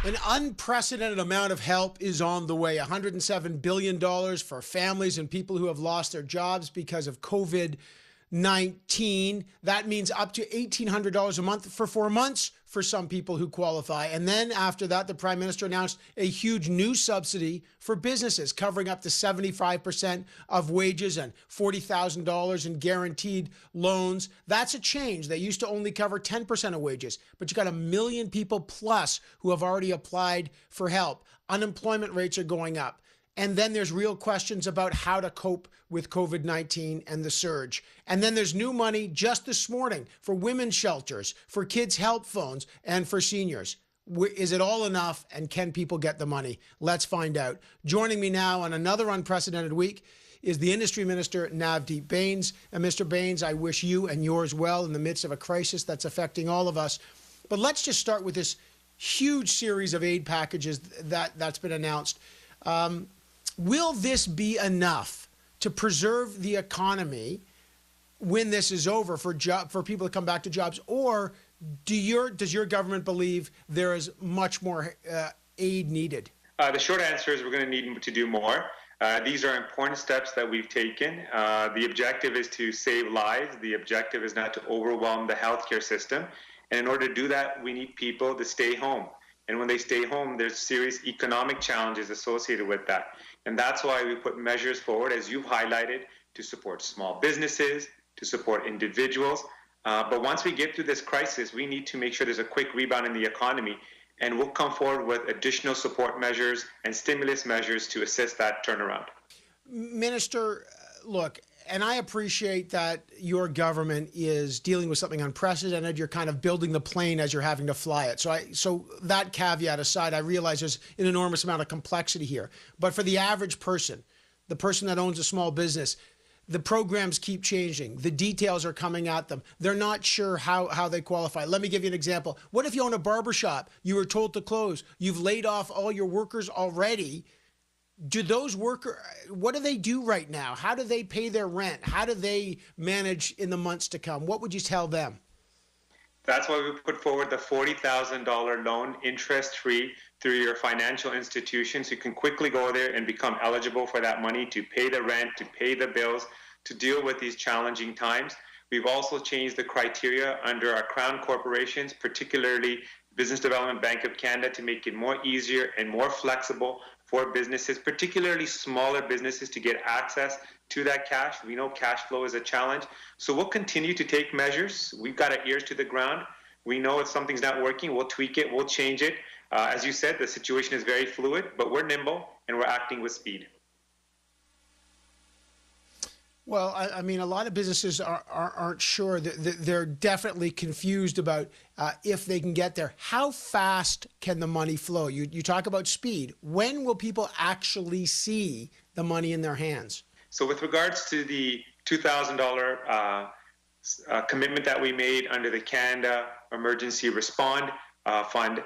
An unprecedented amount of help is on the way. $107 billion for families and people who have lost their jobs because of COVID-19. That means up to $1,800 a month for 4 months for some people who qualify. And then after that, the Prime Minister announced a huge new subsidy for businesses, covering up to 75% of wages and $40,000 in guaranteed loans. That's a change. They used to only cover 10% of wages, but you got 1 million people plus who have already applied for help. Unemployment rates are going up. And then there's real questions about how to cope with COVID-19 and the surge. And then there's new money just this morning for women's shelters, for kids' help phones, and for seniors. Is it all enough, and can people get the money? Let's find out. Joining me now on another unprecedented week is the Industry Minister, Navdeep Bains. And Mr. Bains, I wish you and yours well in the midst of a crisis that's affecting all of us. But let's just start with this huge series of aid packages that's been announced. Will this be enough to preserve the economy when this is over for people to come back to jobs? Or does your government believe there is much more aid needed? The short answer is we're going to need to do more. These are important steps that we've taken. The objective is to save lives. The objective is not to overwhelm the healthcare system. And in order to do that, we need people to stay home. And when they stay home, there's serious economic challenges associated with that. And that's why we put measures forward, as you've highlighted, to support small businesses, to support individuals. But once we get through this crisis, we need to make sure there's a quick rebound in the economy. And we'll come forward with additional support measures and stimulus measures to assist that turnaround. Minister, look, and I appreciate that your government is dealing with something unprecedented. You're kind of building the plane as you're having to fly it. So that caveat aside, I realize there's an enormous amount of complexity here. But for the average person, the person that owns a small business, the programs keep changing. The details are coming at them. They're not sure how they qualify. Let me give you an example. What if you own a barbershop? You were told to close. You've laid off all your workers already. Do those workers, what do they do right now? How do they pay their rent? How do they manage in the months to come? What would you tell them? That's why we put forward the $40,000 loan, interest-free, through your financial institution, so you can quickly go there and become eligible for that money to pay the rent, to pay the bills, to deal with these challenging times. We've also changed the criteria under our Crown corporations, particularly Business Development Bank of Canada, to make it more easier and more flexible for businesses, particularly smaller businesses, to get access to that cash. We know cash flow is a challenge. So we'll continue to take measures. We've got our ears to the ground. We know if something's not working, we'll tweak it, we'll change it. As you said, the situation is very fluid, but we're nimble and we're acting with speed. Well, I mean, a lot of businesses aren't sure. They're definitely confused about if they can get there. How fast can the money flow? You talk about speed. When will people actually see the money in their hands? So with regards to the $2,000 commitment that we made under the Canada Emergency Respond Fund,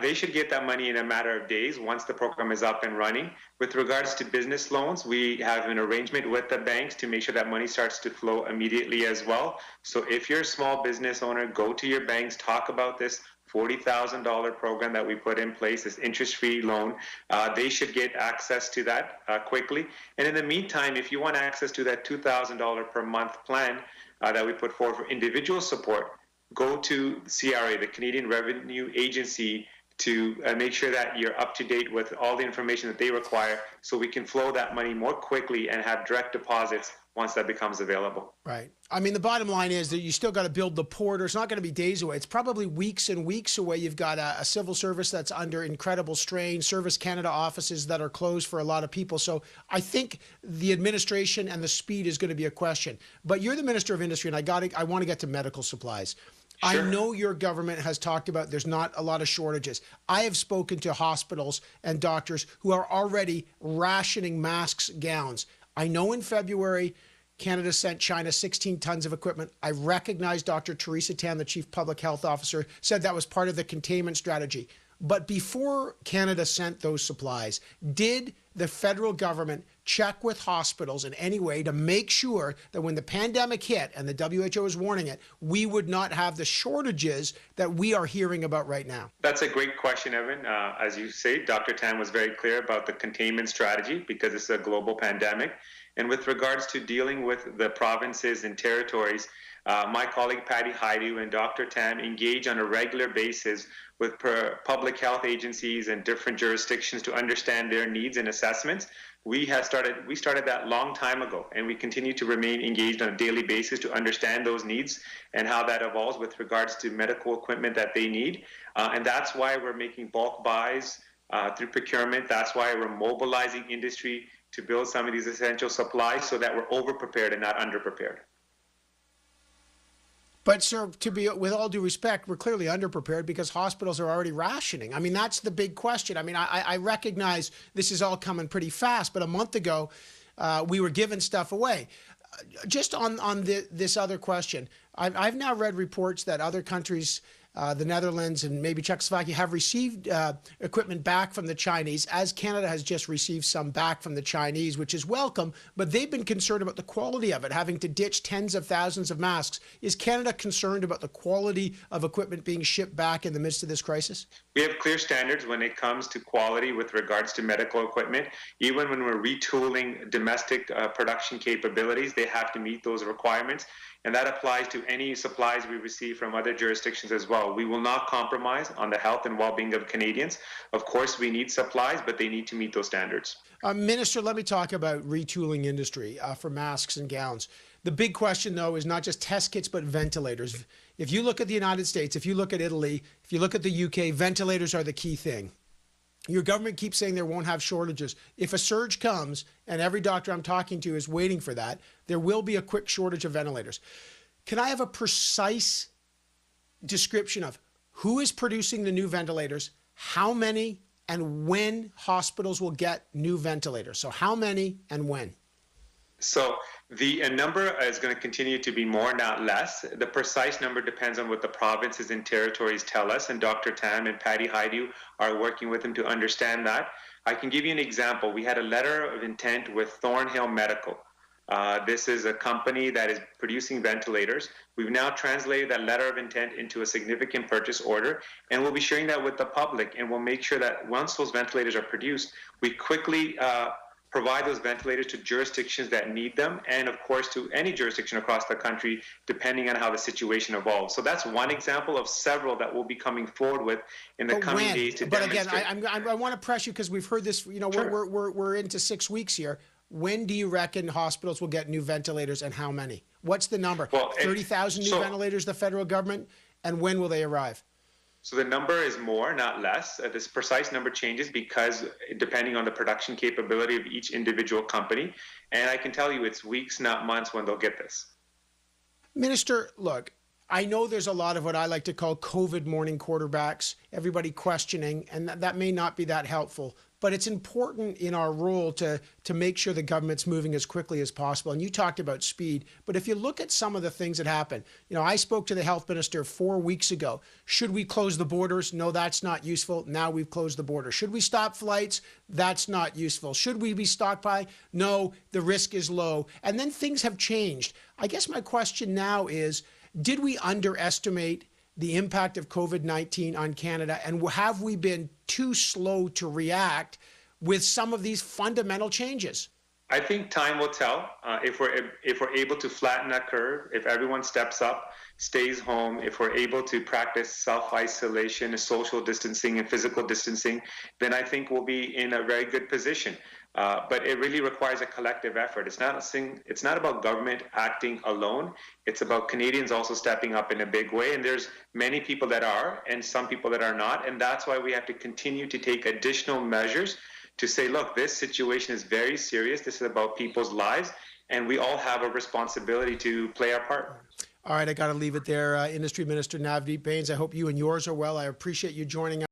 they should get that money in a matter of days once the program is up and running. With regards to business loans, we have an arrangement with the banks to make sure that money starts to flow immediately as well. So if you're a small business owner, go to your banks, talk about this $40,000 program that we put in place, this interest-free loan. They should get access to that quickly. And in the meantime, if you want access to that $2,000 per month plan that we put forward for individual support, go to CRA, the Canadian Revenue Agency, to make sure that you're up to date with all the information that they require, so we can flow that money more quickly and have direct deposits once that becomes available. Right. I mean, the bottom line is that you still got to build the portal. It's not going to be days away. It's probably weeks and weeks away. You've got a civil service that's under incredible strain, Service Canada offices that are closed for a lot of people. So I think the administration and the speed is going to be a question. But you're the Minister of Industry, and I want to get to medical supplies. Sure. I know your government has talked about there's not a lot of shortages. I have spoken to hospitals and doctors who are already rationing masks, gowns. I know in February, Canada sent China 16 tons of equipment. I recognize Dr. Theresa Tan, the Chief Public Health Officer, said that was part of the containment strategy. But before Canada sent those supplies, did the federal government check with hospitals in any way to make sure that when the pandemic hit and the WHO was warning it, we would not have the shortages that we are hearing about right now? That's a great question, Evan. As you say, Dr. Tam was very clear about the containment strategy because it's a global pandemic. And with regards to dealing with the provinces and territories, my colleague Patty Haidu and Dr. Tam engage on a regular basis with public health agencies and different jurisdictions to understand their needs and assessments. We started that long time ago, and we continue to remain engaged on a daily basis to understand those needs and how that evolves with regards to medical equipment that they need. And that's why we're making bulk buys through procurement. That's why we're mobilizing industry to build some of these essential supplies so that we're over-prepared and not under-prepared. But, sir, with all due respect, we're clearly underprepared because hospitals are already rationing. I mean, that's the big question. I mean, I recognize this is all coming pretty fast, but a month ago, we were giving stuff away. Just on this other question, I've now read reports that other countries, the Netherlands and maybe Czechoslovakia, have received equipment back from the Chinese, as Canada has just received some back from the Chinese, which is welcome, but they've been concerned about the quality of it, having to ditch tens of thousands of masks. Is Canada concerned about the quality of equipment being shipped back in the midst of this crisis? We have clear standards when it comes to quality with regards to medical equipment. Even when we're retooling domestic production capabilities, they have to meet those requirements. And that applies to any supplies we receive from other jurisdictions as well. We will not compromise on the health and well-being of Canadians. Of course, we need supplies, but they need to meet those standards. Minister, let me talk about retooling industry for masks and gowns. The big question, though, is not just test kits, but ventilators. If you look at the United States, if you look at Italy, if you look at the UK, ventilators are the key thing. Your government keeps saying there won't have shortages. If a surge comes, and every doctor I'm talking to is waiting for that, there will be a quick shortage of ventilators. Can I have a precise description of who is producing the new ventilators, how many, and when hospitals will get new ventilators? So how many and when? So the number is going to continue to be more, not less. The precise number depends on what the provinces and territories tell us, and Dr. Tam and Patty Haidu are working with them to understand that. I can give you an example. We had a letter of intent with Thornhill Medical. This is a company that is producing ventilators. We've now translated that letter of intent into a significant purchase order, and we'll be sharing that with the public, and we'll make sure that once those ventilators are produced, we quickly provide those ventilators to jurisdictions that need them, and of course to any jurisdiction across the country, depending on how the situation evolves. So that's one example of several that we'll be coming forward with in the coming days to demonstrate. But again, I want to press you because we've heard this. You know, sure. we're into 6 weeks here. When do you reckon hospitals will get new ventilators, and how many? What's the number? Well, 30,000 new ventilators, the federal government, and when will they arrive? So the number is more, not less. This precise number changes because depending on the production capability of each individual company. And I can tell you it's weeks, not months, when they'll get this. Minister, look, I know there's a lot of what I like to call COVID morning quarterbacks, everybody questioning, and that may not be that helpful. But it's important in our role to make sure the government's moving as quickly as possible. And you talked about speed. But if you look at some of the things that happen, you know, I spoke to the health minister 4 weeks ago. Should we close the borders? No, that's not useful. Now we've closed the border. Should we stop flights? That's not useful. Should we be stockpiling? No, the risk is low. And then things have changed. I guess my question now is, did we underestimate the impact of COVID-19 on Canada, and have we been too slow to react with some of these fundamental changes? I think time will tell. If we're able to flatten that curve, if everyone steps up, stays home, if we're able to practice self-isolation, social distancing, and physical distancing, then I think we'll be in a very good position. But it really requires a collective effort. It's not about government acting alone. It's about Canadians also stepping up in a big way. And there's many people that are, and some people that are not. And that's why we have to continue to take additional measures to say, look, this situation is very serious. This is about people's lives, and we all have a responsibility to play our part. All right, I got to leave it there. Industry Minister Navdeep Bains, I hope you and yours are well. I appreciate you joining us.